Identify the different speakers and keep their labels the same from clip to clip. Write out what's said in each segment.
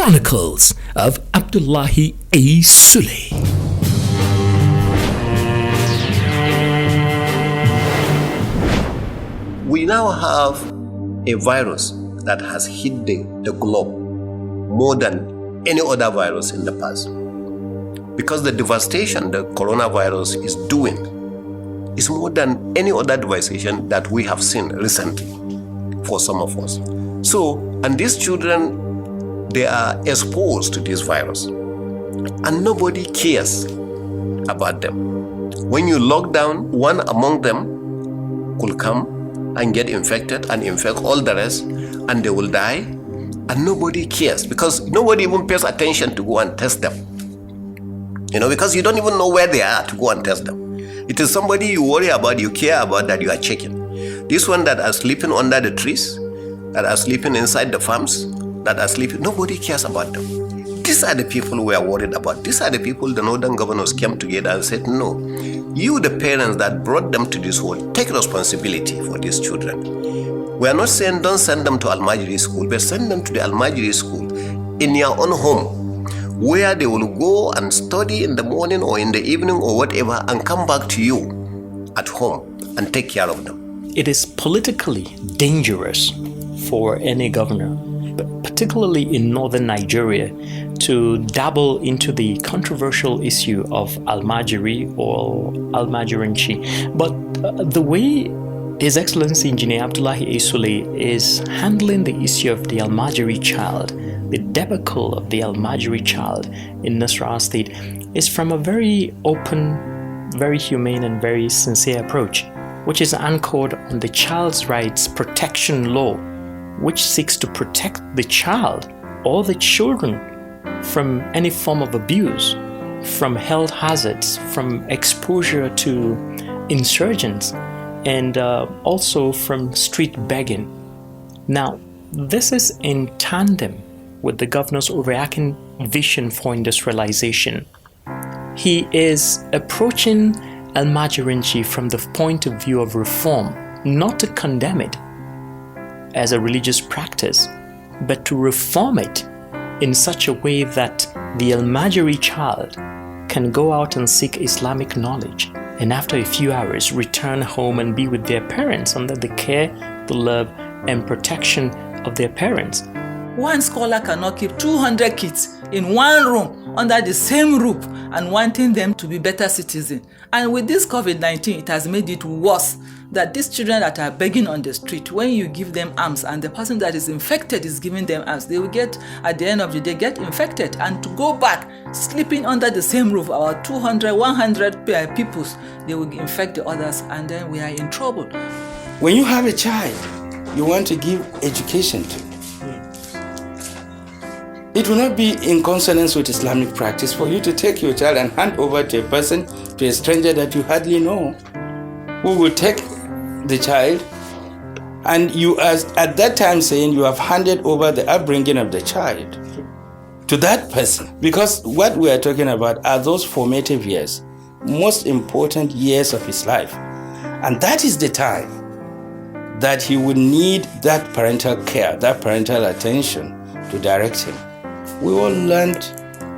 Speaker 1: Chronicles of Abdullahi A. Sule.
Speaker 2: We now have a virus that has hit the globe more than any other virus in the past. Because the devastation the coronavirus is doing is more than any other devastation that we have seen recently for some of us. So, and these children, they are exposed to this virus and nobody cares about them. When you lock down, one among them could come and get infected and infect all the rest, and they will die, and nobody cares because nobody even pays attention to go and test them. Because you don't even know where they are to go and test them. It is somebody you worry about, you care about, that you are checking. This one that are sleeping under the trees, that are sleeping inside the farms, that are sleeping, nobody cares about them. These are the people we are worried about. These are the people the northern governors came together and said, no, you, the parents that brought them to this world, take responsibility for these children. We are not saying don't send them to Amajiri school, but send them to the Amajiri school in your own home, where they will go and study in the morning or in the evening or whatever and come back to you at home and take care of them.
Speaker 3: It is politically dangerous for any governor, particularly in northern Nigeria, to dabble into the controversial issue of Almajiri or Almajiranchi. But the way His Excellency Engineer Abdullahi A. Sule is handling the issue of the Almajiri child, the debacle of the Almajiri child in Nasarawa State, is from a very open, very humane and very sincere approach, which is anchored on the Child's Rights Protection Law, which seeks to protect the child or the children from any form of abuse, from health hazards, from exposure to insurgents, and also from street begging. Now, this is in tandem with the governor's overarching vision for industrialization. He is approaching Almajiranchi from the point of view of reform, not to condemn it as a religious practice, but to reform it in such a way that the Almajiri child can go out and seek Islamic knowledge, and after a few hours return home and be with their parents under the care, the love, and protection of their parents.
Speaker 4: One scholar cannot keep 200 kids in one room under the same roof and wanting them to be better citizens. And with this COVID-19, it has made it worse, that these children that are begging on the street, when you give them arms and the person that is infected is giving them arms, they will get, at the end of the day, get infected. And to go back, sleeping under the same roof, about 200, 100 people, they will infect the others, and then we are in trouble.
Speaker 5: When you have a child, you want to give education to. It will not be in consonance with Islamic practice for you to take your child and hand over to a person, to a stranger that you hardly know, who will take the child, and you are at that time saying you have handed over the upbringing of the child to that person. Because what we are talking about are those formative years, most important years of his life. And that is the time that he would need that parental care, that parental attention to direct him. We all learned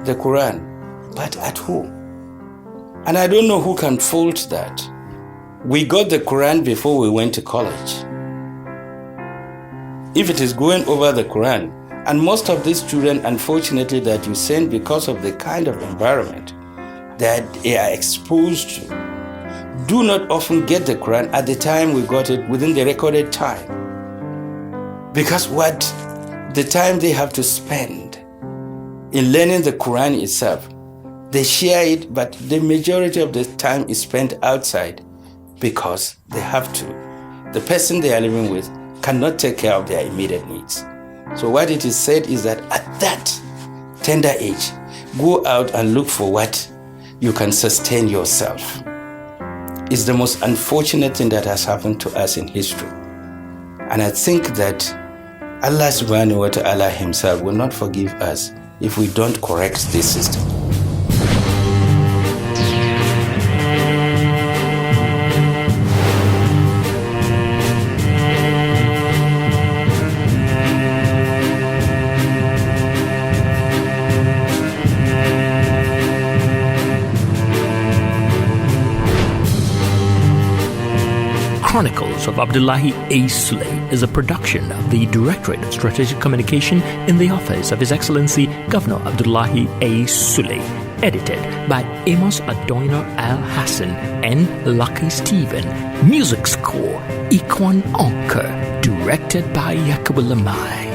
Speaker 5: the Quran, but at home. And I don't know who can fault that. We got the Quran before we went to college. If it is going over the Quran, and most of these children, unfortunately, that you send because of the kind of environment that they are exposed to, do not often get the Quran at the time we got it within the recorded time. Because the time they have to spend in learning the Quran itself, they share it, but the majority of the time is spent outside because they have to. The person they are living with cannot take care of their immediate needs. So what it is said is that at that tender age, go out and look for what you can sustain yourself. It's the most unfortunate thing that has happened to us in history. And I think that Allah subhanahu wa ta'ala himself will not forgive us if we don't correct this system.
Speaker 1: Chronicles of Abdullahi A. Sule is a production of the Directorate of Strategic Communication in the Office of His Excellency Governor Abdullahi A. Sule. Edited by Amos Adoiner Al Hassan and Lucky Stephen. Music score, Ikwan Onker. Directed by Yakubu Lamai.